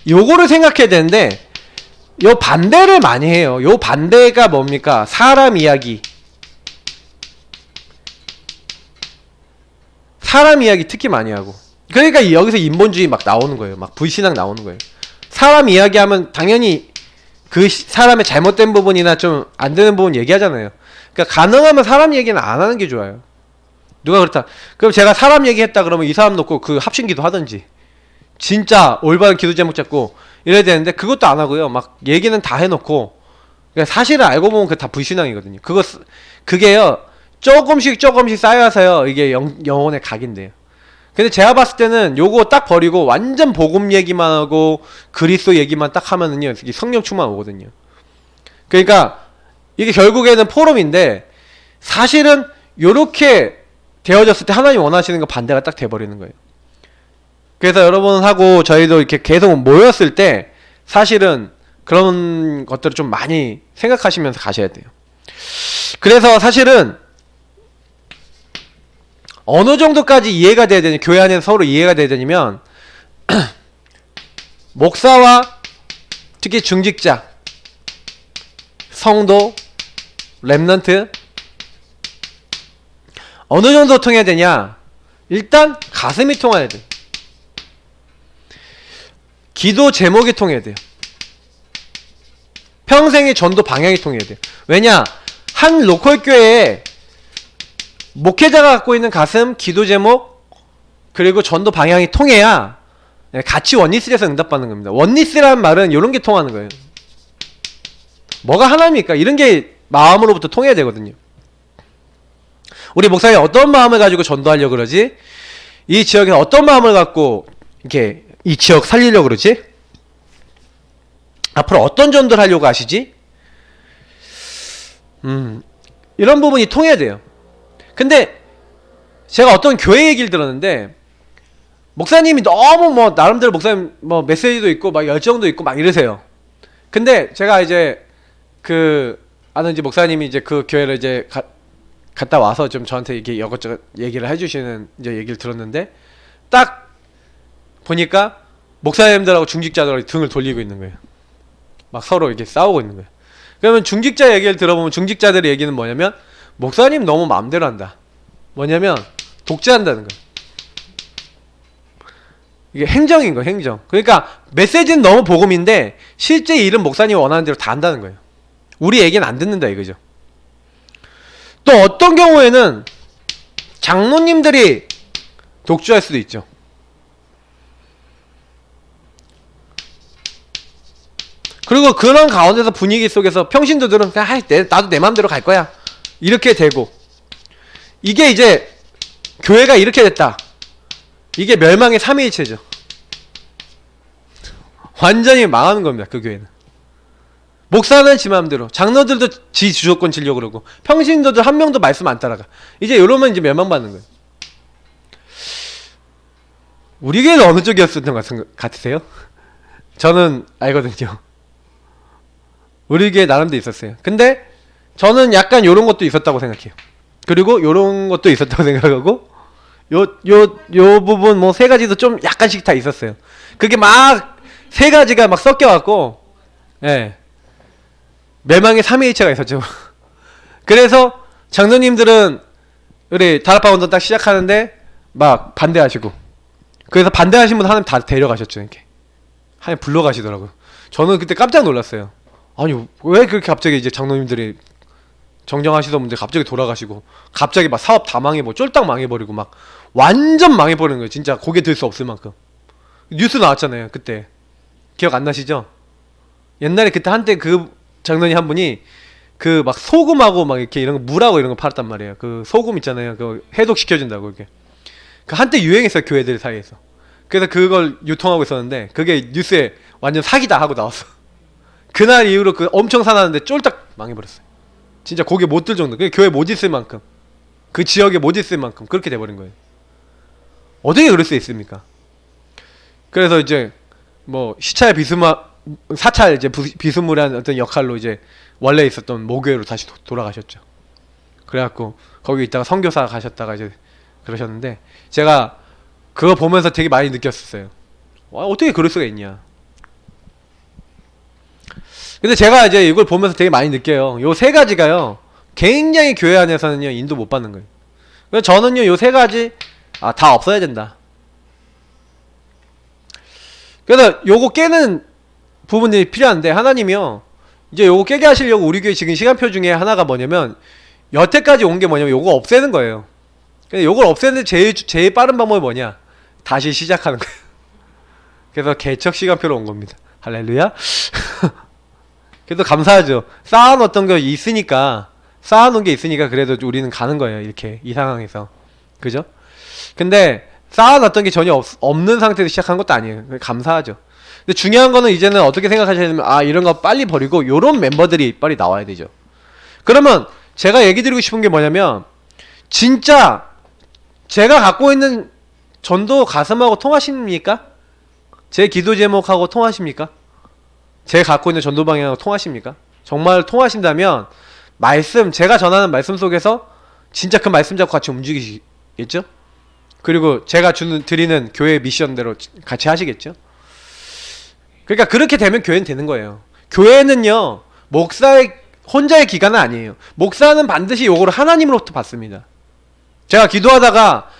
Speaker 1: 요거를 생각해야 되는데, 요 반대를 많이 해요. 요 반대가 뭡니까? 사람 이야기. 사람 이야기 특히 많이 하고. 그러니까 여기서 인본주의 막 나오는 거예요. 막 불신앙 나오는 거예요. 사람 이야기하면 당연히 그 사람의 잘못된 부분이나 좀 안 되는 부분 얘기하잖아요. 그러니까 가능하면 사람 얘기는 안 하는 게 좋아요. 누가 그렇다. 그럼 제가 사람 얘기했다 그러면 이 사람 놓고 그 합심기도 하든지, 진짜 올바른 기도 제목 잡고 이래야 되는데 그것도 안 하고요. 막 얘기는 다 해놓고, 그러니까 사실을 알고 보면 그게 다 불신앙이거든요. 그게요 조금씩 쌓여서요 이게 영혼의 각인데요. 근데 제가 봤을 때는 요거 딱 버리고 완전 복음 얘기만 하고 그리스도 얘기만 딱 하면은요 이게 성령 충만 오거든요. 그러니까 이게 결국에는 포럼인데, 사실은 요렇게 되어졌을 때 하나님 원하시는 거 반대가 딱 돼버리는 거예요. 그래서 여러분하고 저희도 이렇게 계속 모였을 때 사실은 그런 것들을 좀 많이 생각하시면서 가셔야 돼요. 그래서 사실은 어느 정도까지 이해가 돼야 되냐, 교회 안에서 서로 이해가 돼야 되냐면 목사와 특히 중직자, 성도, 렘넌트 어느 정도 통해야 되냐. 일단 가슴이 통해야 돼. 기도 제목이 통해야 돼요. 평생의 전도 방향이 통해야 돼요. 왜냐, 한 로컬 교회에 목회자가 갖고 있는 가슴, 기도 제목, 그리고 전도 방향이 통해야 같이 원리스에서 응답받는 겁니다. 원리스라는 말은 이런 게 통하는 거예요. 뭐가 하나입니까? 이런 게 마음으로부터 통해야 되거든요. 우리 목사님 어떤 마음을 가지고 전도하려고 그러지? 이 지역에서 어떤 마음을 갖고 이렇게 이 지역 살리려고 그러지? 앞으로 어떤 전도를 하려고 하시지? 이런 부분이 통해야 돼요. 근데 제가 어떤 교회 얘기를 들었는데, 목사님이 너무 뭐 나름대로 목사님 뭐 메시지도 있고 막 열정도 있고 막 이러세요. 근데 제가 이제 그 아는 이제 목사님이 이제 그 교회를 이제 갔다 와서 좀 저한테 이게 이것저것 얘기를 해주시는 이제 얘기를 들었는데, 딱 보니까 목사님들하고 중직자들하고 등을 돌리고 있는 거예요. 막 서로 이렇게 싸우고 있는 거예요. 그러면 중직자 얘기를 들어보면 중직자들의 얘기는 뭐냐면, 목사님 너무 마음대로 한다. 뭐냐면 독재한다는 거예요. 이게 행정인 거예요, 행정. 그러니까 메시지는 너무 복음인데 실제 일은 목사님이 원하는 대로 다 한다는 거예요. 우리 얘기는 안 듣는다 이거죠. 또 어떤 경우에는 장로님들이 독주할 수도 있죠. 그리고 그런 가운데서 분위기 속에서 평신도들은 그냥 나도 내 맘대로 갈 거야 이렇게 되고, 이게 이제 교회가 이렇게 됐다. 이게 멸망의 삼위일체죠. 완전히 망하는 겁니다. 그 교회는. 목사는 지 맘대로, 장로들도 지 주도권 지려고 그러고, 평신도들 한 명도 말씀 안 따라가. 이제 이러면 이제 멸망받는 거예요. 우리 교회는 어느 쪽이었던 것 같으세요? 저는 알거든요. 우리 교회 나름대로 있었어요. 근데 저는 약간 요런 것도 있었다고 생각해요. 그리고 요런 것도 있었다고 생각하고, 요 부분 뭐 세 가지도 좀 약간씩 다 있었어요. 그게 막 세 가지가 막 섞여갖고, 예. 멸망의 삼위일체가 있었죠. 그래서 장로님들은 우리 다락방 운동 딱 시작하는데 막 반대하시고, 그래서 반대하신 분 하나님 다 데려가셨죠. 이렇게 하나님 불러가시더라고요. 저는 그때 깜짝 놀랐어요. 아니 왜 그렇게 갑자기 이제 장로님들이 정정하시던 분들 갑자기 돌아가시고, 갑자기 막 사업 다 망해버리고 쫄딱 망해버리고 막 완전 망해버리는 거예요. 진짜 고개 들 수 없을 만큼. 뉴스 나왔잖아요 그때. 기억 안 나시죠? 옛날에 그때 한때 그 장로님 한 분이 그 막 소금하고 막 이렇게 이런 거 물하고 이런 거 팔았단 말이에요. 그 소금 있잖아요. 그거 해독시켜준다고 이렇게. 그 한때 유행했어요 교회들 사이에서. 그래서 그걸 유통하고 있었는데 그게 뉴스에 완전 사기다 하고 나왔어. 그날 이후로 그 엄청 사놨는데 쫄딱 망해버렸어요. 진짜 고개 못 들 정도. 그 교회 못 있을 만큼, 그 지역에 못 있을 만큼 그렇게 돼버린 거예요. 어떻게 그럴 수 있습니까? 그래서 이제 뭐 시차의 사찰 이제 비스무리한 어떤 역할로 이제 원래 있었던 모교회로 다시 돌아가셨죠. 그래갖고 거기 있다가 선교사 가셨다가 이제 그러셨는데, 제가 그거 보면서 되게 많이 느꼈었어요. 와, 어떻게 그럴 수가 있냐. 근데 제가 이제 이걸 보면서 되게 많이 느껴요. 요 세 가지가요, 굉장히 교회 안에서는요 인도 못 받는 거예요. 그래서 저는요 요 세 가지 다 없어야 된다. 그래서 요거 깨는 부분들이 필요한데, 하나님이요 이제 요거 깨게 하시려고 우리 교회 지금 시간표 중에 하나가 뭐냐면, 여태까지 온 게 뭐냐면 요거 없애는 거예요. 근데 요걸 없애는 제일 빠른 방법이 뭐냐, 다시 시작하는 거예요. 그래서 개척 시간표로 온 겁니다. 할렐루야. 그래도 감사하죠. 쌓아놓았던 게 있으니까, 쌓아놓은 게 있으니까 그래도 우리는 가는 거예요. 이렇게 이 상황에서, 그죠? 근데 쌓아놨던 게 전혀 없는 상태에서 시작한 것도 아니에요. 감사하죠. 근데 중요한 거는 이제는 어떻게 생각하셔야 되면, 이런 거 빨리 버리고 요런 멤버들이 빨리 나와야 되죠. 그러면 제가 얘기 드리고 싶은 게 뭐냐면, 진짜 제가 갖고 있는 전도 가슴하고 통하십니까? 제 기도 제목하고 통하십니까? 제가 갖고 있는 전도 방향하고 통하십니까? 정말 통하신다면 제가 전하는 말씀 속에서 진짜 그 말씀 잡고 같이 움직이시겠죠? 그리고 제가 드리는 교회 미션대로 같이 하시겠죠? 그러니까 그렇게 되면 교회는 되는 거예요. 교회는요 목사의 혼자의 기관은 아니에요. 목사는 반드시 요거를 하나님으로부터 받습니다. 제가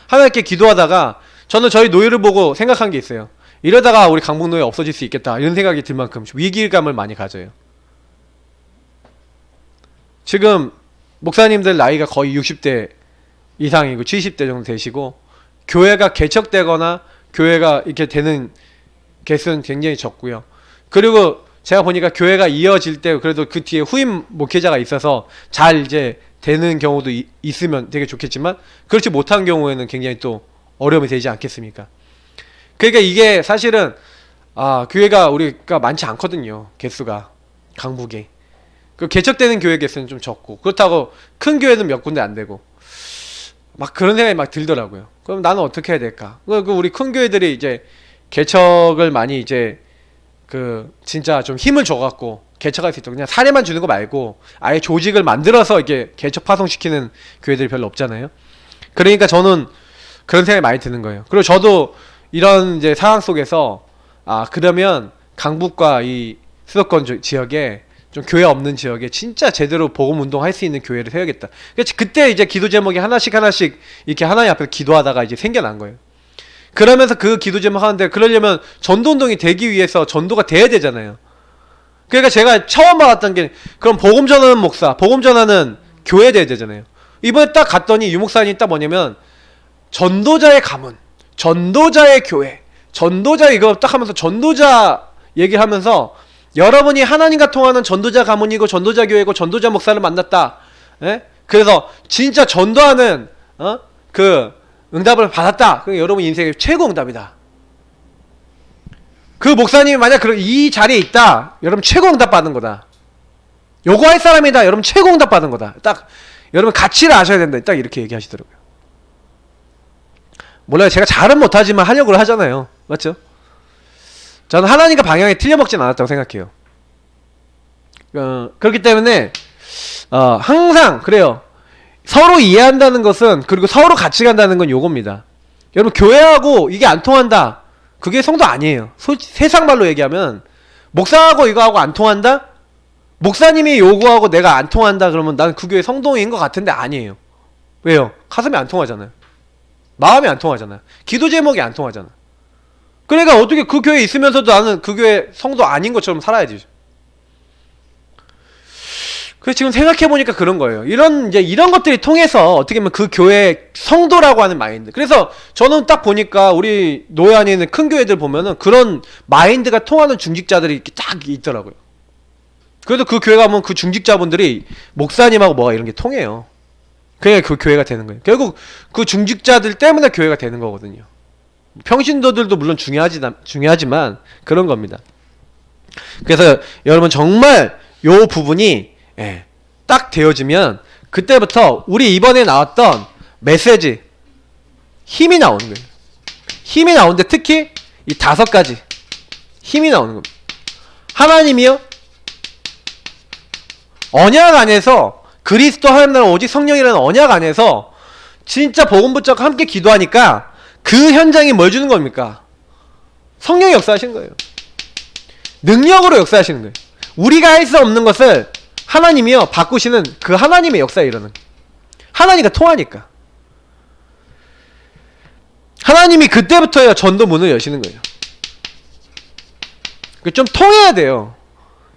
Speaker 1: 하나님께 기도하다가 저는 저희 노예를 보고 생각한 게 있어요. 이러다가 우리 강북노예 없어질 수 있겠다, 이런 생각이 들 만큼 위기감을 많이 가져요. 지금 목사님들 나이가 거의 60대 이상이고 70대 정도 되시고, 교회가 개척되거나 교회가 이렇게 되는 개수는 굉장히 적고요. 그리고 제가 보니까 교회가 이어질 때 그래도 그 뒤에 후임 목회자가 있어서 잘 이제 되는 경우도 있으면 되게 좋겠지만, 그렇지 못한 경우에는 굉장히 또 어려움이 되지 않겠습니까? 그러니까 이게 사실은 교회가 우리가 많지 않거든요. 개수가 강북에. 그 개척되는 교회 개수는 좀 적고, 그렇다고 큰 교회는 몇 군데 안 되고, 막 그런 생각이 막 들더라고요. 그럼 나는 어떻게 해야 될까? 우리 큰 교회들이 이제 개척을 많이 이제 진짜 좀 힘을 줘갖고 개척할 수 있도록, 그냥 사례만 주는 거 말고 아예 조직을 만들어서 이렇게 개척 파송시키는 교회들이 별로 없잖아요. 그러니까 저는 그런 생각이 많이 드는 거예요. 그리고 저도 이런 이제 상황 속에서 그러면 강북과 이 수도권 지역에 좀 교회 없는 지역에 진짜 제대로 복음 운동할 수 있는 교회를 세워야겠다. 그때 이제 기도 제목이 하나씩 이렇게 하나님 앞에서 기도하다가 이제 생겨난 거예요. 그러면서 그 기도 제목 하는데, 그러려면 전도 운동이 되기 위해서 전도가 돼야 되잖아요. 그러니까 제가 처음 받았던 게, 그럼 복음 전하는 목사, 복음 전하는 교회 돼야 되잖아요. 이번에 딱 갔더니 유목사님이 딱 뭐냐면, 전도자의 가문, 전도자의 교회, 전도자, 이거 딱 하면서 전도자 얘기를 하면서, 여러분이 하나님과 통하는 전도자 가문이고 전도자 교회고 전도자 목사를 만났다. 예? 그래서 진짜 전도하는 응답을 받았다. 그게 여러분 인생의 최고 응답이다. 그 목사님이 만약 이 자리에 있다, 여러분 최고 응답 받은 거다. 요거 할 사람이다, 여러분 최고 응답 받은 거다. 딱 여러분 가치를 아셔야 된다. 딱 이렇게 얘기하시더라고요. 몰라요. 제가 잘은 못하지만 하려고 하잖아요. 맞죠? 저는 하나님과 방향이 틀려먹진 않았다고 생각해요. 그렇기 때문에 항상 그래요. 서로 이해한다는 것은, 그리고 서로 같이 간다는 건 요겁니다. 여러분 교회하고 이게 안 통한다, 그게 성도 아니에요. 세상 말로 얘기하면 목사하고 이거하고 안 통한다? 목사님이 요구하고 내가 안 통한다 그러면 나는 그 교회 성도인 것 같은데 아니에요. 왜요? 가슴이 안 통하잖아요. 마음이 안 통하잖아요. 기도 제목이 안 통하잖아. 그러니까 어떻게 그 교회에 있으면서도 나는 그 교회 성도 아닌 것처럼 살아야지. 그래서 지금 생각해보니까 그런 거예요. 이런 것들이 통해서 어떻게 보면 그 교회 성도라고 하는 마인드. 그래서 저는 딱 보니까 우리 노예 안에 있는 큰 교회들 보면은 그런 마인드가 통하는 중직자들이 이렇게 딱 있더라고요. 그래도 그 교회 가면 그 중직자분들이 목사님하고 뭐가 이런 게 통해요. 그게 그 교회가 되는 거예요. 결국 그 중직자들 때문에 교회가 되는 거거든요. 평신도들도 물론 중요하지만 그런 겁니다. 그래서 여러분 정말 요 부분이 딱 되어지면 그때부터 우리 이번에 나왔던 메시지 힘이 나오는 거예요. 힘이 나오는데 특히 이 5가지 힘이 나오는 겁니다. 하나님이요 언약 안에서 그리스도 하나님 나라 오직 성령이라는 언약 안에서 진짜 복음 붙잡고 함께 기도하니까 그 현장이 뭘 주는 겁니까? 성령이 역사하시는 거예요. 능력으로 역사하시는 거예요. 우리가 할 수 없는 것을 하나님이요 바꾸시는 그 하나님의 역사에 일어나는 거예요. 하나님과 통하니까. 하나님이 그때부터야 전도 문을 여시는 거예요. 좀 통해야 돼요.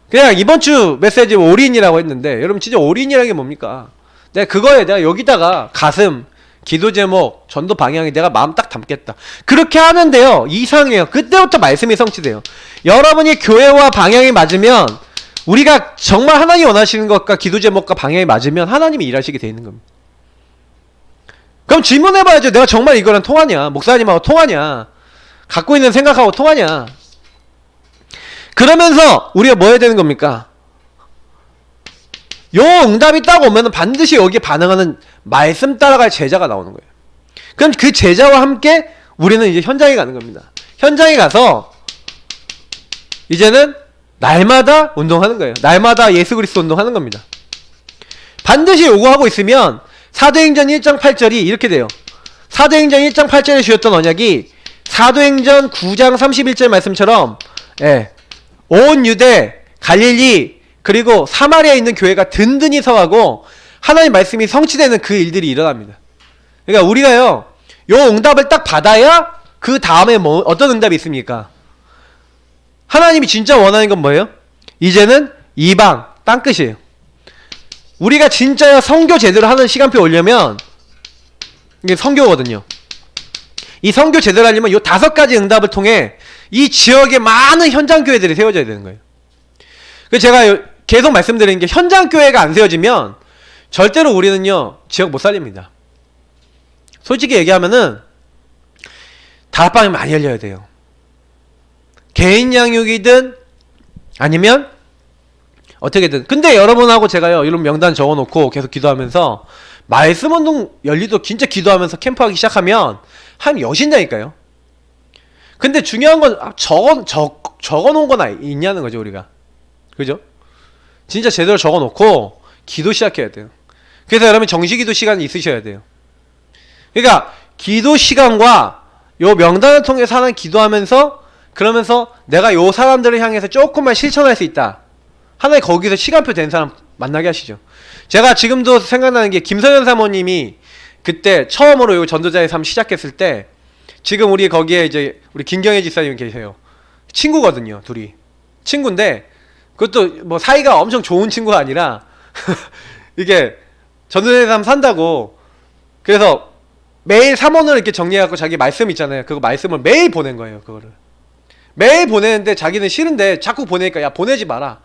Speaker 1: 그냥 이번 주 메시지 올인이라고 했는데 여러분 진짜 올인이라는 게 뭡니까? 내가 여기다가 가슴, 기도 제목, 전도 방향이 내가 마음 딱 담겠다. 그렇게 하는데요 이상해요. 그때부터 말씀이 성취돼요. 여러분이 교회와 방향이 맞으면 우리가 정말 하나님이 원하시는 것과 기도 제목과 방향이 맞으면 하나님이 일하시게 돼 있는 겁니다. 그럼 질문해봐야죠. 내가 정말 이거랑 통하냐? 목사님하고 통하냐? 갖고 있는 생각하고 통하냐? 그러면서 우리가 뭐 해야 되는 겁니까? 요 응답이 딱 오면 반드시 여기에 반응하는 말씀 따라갈 제자가 나오는 거예요. 그럼 그 제자와 함께 우리는 이제 현장에 가는 겁니다. 현장에 가서 이제는 날마다 운동하는 거예요. 날마다 예수 그리스도 운동하는 겁니다. 반드시 요구하고 있으면 사도행전 1장 8절이 이렇게 돼요. 사도행전 1장 8절에 주셨던 언약이 사도행전 9장 31절 말씀처럼 온 유대, 갈릴리 그리고 사마리아에 있는 교회가 든든히 서가고 하나님 말씀이 성취되는 그 일들이 일어납니다. 그러니까 우리가요 요 응답을 딱 받아야 그 다음에 뭐 어떤 응답이 있습니까? 하나님이 진짜 원하는 건 뭐예요? 이제는 이방 땅끝이에요. 우리가 진짜 선교 제대로 하는 시간표 오려면 이게 선교거든요. 이 선교 제대로 하려면 요 5가지 응답을 통해 이 지역에 많은 현장 교회들이 세워져야 되는 거예요. 그래서 제가 계속 말씀드리는 게 현장 교회가 안 세워지면 절대로 우리는요 지역 못 살립니다. 솔직히 얘기하면은 다락방이 많이 열려야 돼요. 개인 양육이든 아니면 어떻게든. 근데 여러분하고 제가요 이런 명단 적어놓고 계속 기도하면서 말씀 운동 열리도 진짜 기도하면서 캠프하기 시작하면 한 여신다니까요. 근데 중요한 건 적어놓은 건 있냐는 거죠 우리가. 그죠? 진짜 제대로 적어놓고 기도 시작해야 돼요. 그래서 여러분 정시기도 시간이 있으셔야 돼요. 그러니까 기도 시간과 요 명단을 통해서 하나님 기도하면서 그러면서 내가 요 사람들을 향해서 조금만 실천할 수 있다. 하나님 거기서 시간표 된 사람 만나게 하시죠. 제가 지금도 생각나는 게 김선현 사모님이 그때 처음으로 요 전도자의 삶 시작했을 때 지금 우리 거기에 이제 우리 김경혜 집사님 계세요. 친구거든요. 둘이 친구인데 그것도 뭐 사이가 엄청 좋은 친구가 아니라 이게 전도자의 삶 산다고 그래서 매일 삼원을 이렇게 정리해갖고 자기 말씀 있잖아요. 그거 말씀을 매일 보낸 거예요. 그거를 매일 보내는데 자기는 싫은데 자꾸 보내니까 야 보내지 마라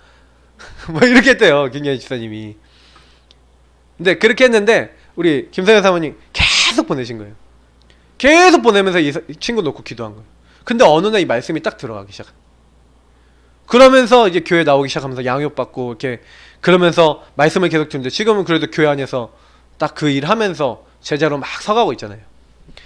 Speaker 1: 뭐 이렇게 했대요. 김경희 집사님이. 근데 그렇게 했는데 우리 김선현 사모님 계속 보내신 거예요. 계속 보내면서 이 친구 놓고 기도한 거예요. 근데 어느 날 이 말씀이 딱 들어가기 시작. 그러면서 이제 교회 나오기 시작하면서 양육받고 이렇게 그러면서 말씀을 계속 듣는데 지금은 그래도 교회 안에서 딱 그 일 하면서 제자로 막 서가고 있잖아요.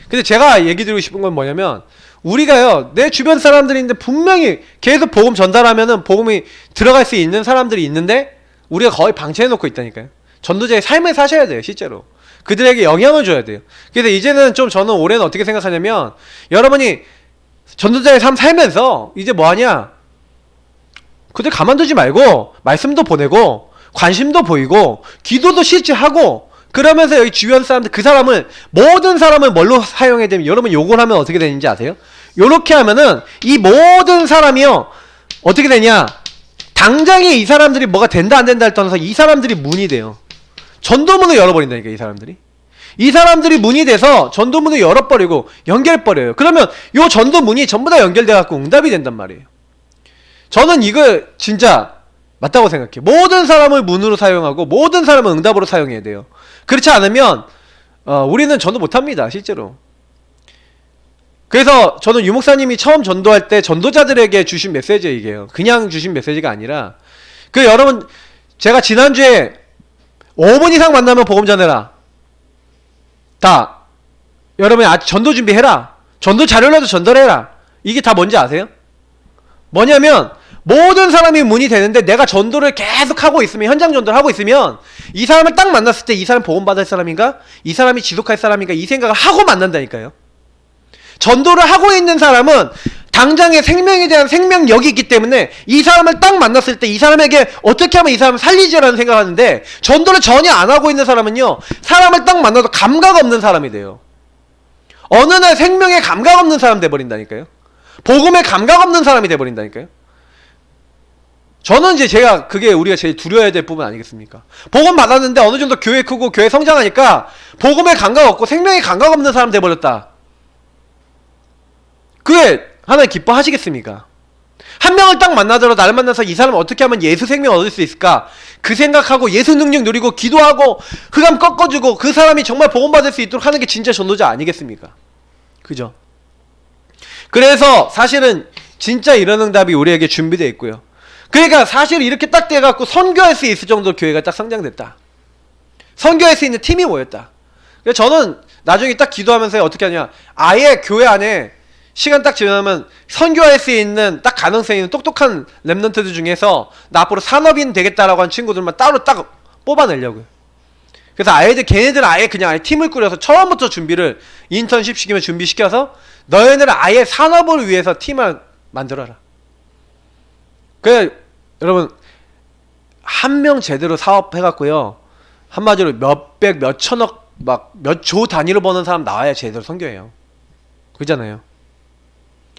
Speaker 1: 근데 제가 얘기 드리고 싶은 건 뭐냐면 우리가요 내 주변 사람들인데 분명히 계속 복음 전달하면은 복음이 들어갈 수 있는 사람들이 있는데 우리가 거의 방치해놓고 있다니까요. 전도자의 삶을 사셔야 돼요. 실제로 그들에게 영향을 줘야 돼요. 그래서 이제는 좀 저는 올해는 어떻게 생각하냐면 여러분이 전도자의 삶 살면서 이제 뭐하냐, 그들 가만두지 말고 말씀도 보내고 관심도 보이고 기도도 실제하고 그러면서 여기 주변 사람들 그 사람을 모든 사람을 뭘로 사용해야 되면 여러분 요걸 하면 어떻게 되는지 아세요? 요렇게 하면은 이 모든 사람이요 어떻게 되냐, 당장에 이 사람들이 뭐가 된다 안 된다를 떠나서 이 사람들이 문이 돼요. 전도문을 열어버린다니까. 이 사람들이 문이 돼서 전도문을 열어버리고 연결버려요. 그러면 요 전도문이 전부 다 연결돼갖고 응답이 된단 말이에요. 저는 이거 진짜 맞다고 생각해요. 모든 사람을 문으로 사용하고 모든 사람을 응답으로 사용해야 돼요. 그렇지 않으면 우리는 전도 못합니다. 실제로. 그래서 저는 유목사님이 처음 전도할 때 전도자들에게 주신 메시지예요. 이게요. 그냥 주신 메시지가 아니라 여러분 제가 지난주에 5분 이상 만나면 복음 전해라. 다 여러분이 전도 준비해라. 전도 자료라도 전달해라. 이게 다 뭔지 아세요? 뭐냐면 모든 사람이 문이 되는데 내가 전도를 계속 하고 있으면, 현장 전도를 하고 있으면 이 사람을 딱 만났을 때 이 사람 복음 받을 사람인가? 이 사람이 지속할 사람인가? 이 생각을 하고 만난다니까요. 전도를 하고 있는 사람은 당장의 생명에 대한 생명력이 있기 때문에 이 사람을 딱 만났을 때 이 사람에게 어떻게 하면 이 사람을 살리지라는 생각을 하는데, 전도를 전혀 안 하고 있는 사람은요, 사람을 딱 만나도 감각 없는 사람이 돼요. 어느 날 생명에 감각 없는 사람 돼버린다니까요. 복음에 감각 없는 사람이 돼버린다니까요. 저는 이제 제가 그게 우리가 제일 두려워야 될 부분 아니겠습니까? 복음 받았는데 어느 정도 교회 크고 교회 성장하니까 복음에 감각 없고 생명에 감각 없는 사람 돼버렸다. 그게 하나님 기뻐하시겠습니까? 한 명을 딱 만나더라도 나를 만나서 이 사람 어떻게 하면 예수 생명 얻을 수 있을까? 그 생각하고 예수 능력 누리고 기도하고 흑암 꺾어주고 그 사람이 정말 복음 받을 수 있도록 하는 게 진짜 전도자 아니겠습니까? 그죠? 그래서 사실은 진짜 이런 응답이 우리에게 준비되어 있고요. 그러니까 사실 이렇게 딱 돼갖고 선교할 수 있을 정도로 교회가 딱 성장됐다. 선교할 수 있는 팀이 모였다. 그래서 저는 나중에 딱 기도하면서 어떻게 하냐, 아예 교회 안에 시간 딱 지나면 선교할 수 있는 딱 가능성이 있는 똑똑한 랩런트들 중에서 나 앞으로 산업인 되겠다라고 한 친구들만 따로 딱 뽑아내려고요. 그래서 걔네들은 아예 그냥 아예 팀을 꾸려서 처음부터 준비를, 인턴십 시키면 준비시켜서 너희들은 아예 산업을 위해서 팀을 만들어라. 그래, 여러분, 한 명 제대로 사업해갖고요, 한마디로 몇백, 몇천억, 막 몇 조 단위로 버는 사람 나와야 제대로 선교해요. 그잖아요.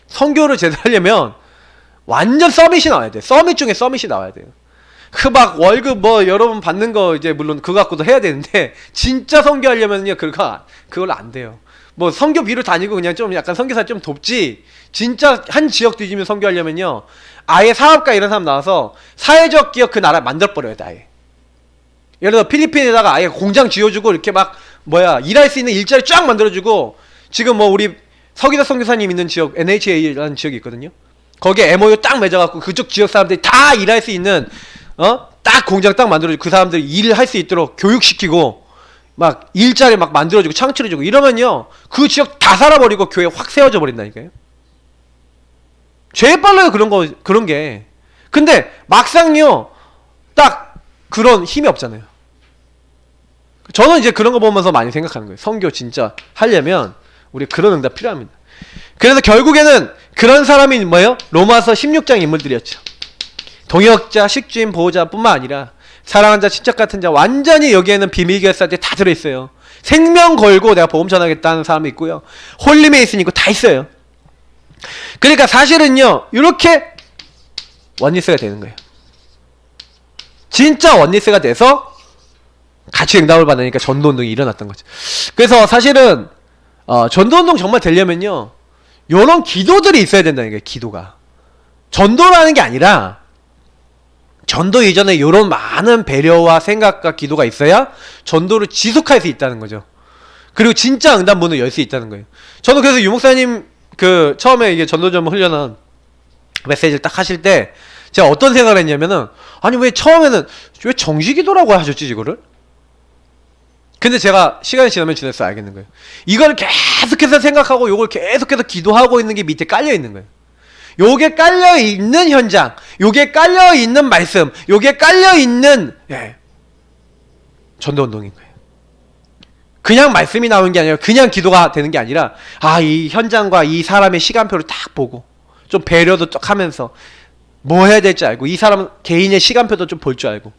Speaker 1: 선교를 제대로 하려면 완전 서밋이 나와야 돼. 서밋 중에 서밋이 나와야 돼요. 그 막 월급 뭐 여러분 받는 거 이제 물론 그거 갖고도 해야 되는데, 진짜 선교하려면요 그걸로 안 돼요. 뭐 선교비로 다니고 그냥 좀 약간 선교사 좀 돕지, 진짜 한 지역 뒤지면 선교하려면요 아예 사업가 이런 사람 나와서 사회적 기업 그 나라 만들어버려야 돼. 아예 예를 들어 필리핀에다가 아예 공장 지어주고 이렇게 막 일할 수 있는 일자리 쫙 만들어주고, 지금 뭐 우리 서기덕 선교사님 있는 지역 NHA라는 지역이 있거든요. 거기에 MOU 딱 맺어갖고 그쪽 지역 사람들이 다 일할 수 있는 딱 공장 딱 만들어주고 그 사람들이 일을 할 수 있도록 교육시키고 막 일자리 막 만들어주고 창출해주고 이러면요 그 지역 다 살아버리고 교회 확 세워져 버린다니까요. 제일 빨라요 그런 게. 근데 막상요 딱 그런 힘이 없잖아요. 저는 이제 그런 거 보면서 많이 생각하는 거예요. 선교 진짜 하려면 우리 그런 응답 필요합니다. 그래서 결국에는 그런 사람이 뭐예요? 로마서 16장 인물들이었죠. 동역자, 식주인, 보호자 뿐만 아니라 사랑하는 자, 친척 같은 자, 완전히 여기에는 비밀 결사들이 다 들어있어요. 생명 걸고 내가 복음 전하겠다는 사람이 있고요, 홀리메이슨이 있고 다 있어요. 그러니까 사실은요 이렇게 원리스가 되는 거예요. 진짜 원리스가 돼서 같이 응답을 받으니까 전도운동이 일어났던 거죠. 그래서 사실은 전도운동 정말 되려면요 요런 기도들이 있어야 된다는 거예요. 기도가 전도라는 게 아니라 전도 이전에 요런 많은 배려와 생각과 기도가 있어야 전도를 지속할 수 있다는 거죠. 그리고 진짜 응답문을 열 수 있다는 거예요. 저는 그래서 유목사님 그 처음에 이게 전도전 훈련한 메시지를 딱 하실 때 제가 어떤 생각을 했냐면은, 아니 왜 처음에는 왜 정식기도라고 하셨지 이거를? 근데 제가 시간이 지나면 지날수록 알겠는 거예요. 이걸 계속해서 생각하고 요걸 계속해서 기도하고 있는 게 밑에 깔려 있는 거예요. 요게 깔려 있는 현장, 요게 깔려 있는 말씀, 요게 깔려 있는 전도 운동인 거예요. 그냥 말씀이 나오는 게 아니라 그냥 기도가 되는 게 아니라 이 현장과 이 사람의 시간표를 딱 보고 좀 배려도 딱 하면서 뭐 해야 될지 알고, 이 사람 개인의 시간표도 좀 볼 줄 알고,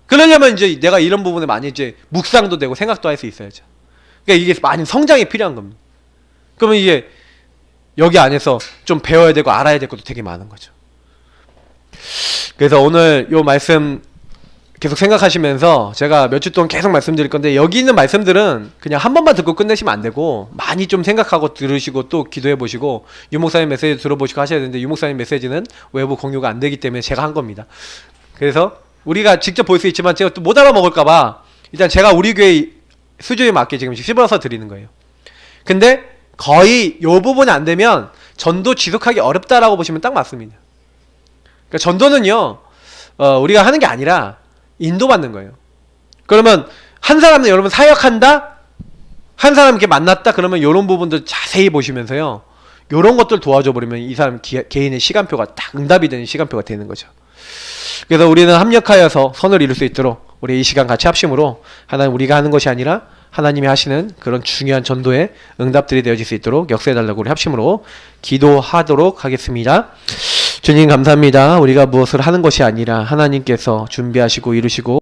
Speaker 1: 그러려면 이제 내가 이런 부분에 많이 이제 묵상도 되고 생각도 할 수 있어야죠. 그러니까 이게 많은 성장이 필요한 겁니다. 그러면 이게 여기 안에서 좀 배워야 되고 알아야 될 것도 되게 많은 거죠. 그래서 오늘 요 말씀 계속 생각하시면서 제가 몇 주 동안 계속 말씀드릴 건데, 여기 있는 말씀들은 그냥 한 번만 듣고 끝내시면 안 되고 많이 좀 생각하고 들으시고 또 기도해 보시고 유목사님 메시지 들어보시고 하셔야 되는데, 유목사님 메시지는 외부 공유가 안 되기 때문에 제가 한 겁니다. 그래서 우리가 직접 볼 수 있지만 제가 또 못 알아먹을까봐 일단 제가 우리 교회 수준에 맞게 지금 씹어서 드리는 거예요. 근데 거의 요 부분이 안 되면 전도 지속하기 어렵다라고 보시면 딱 맞습니다. 그러니까 전도는요 우리가 하는 게 아니라 인도받는 거예요. 그러면 한 사람은 여러분 사역한다? 한 사람 이렇게 만났다 그러면 요런 부분들 자세히 보시면서요. 요런 것들 도와줘 버리면 이 사람 개인의 시간표가 딱 응답이 되는 시간표가 되는 거죠. 그래서 우리는 합력하여서 선을 이룰 수 있도록 우리 이 시간 같이 합심으로 하나님 우리가 하는 것이 아니라 하나님이 하시는 그런 중요한 전도의 응답들이 되어질 수 있도록 역사해달라고 우리 합심으로 기도하도록 하겠습니다. 주님 감사합니다. 우리가 무엇을 하는 것이 아니라 하나님께서 준비하시고 이루시고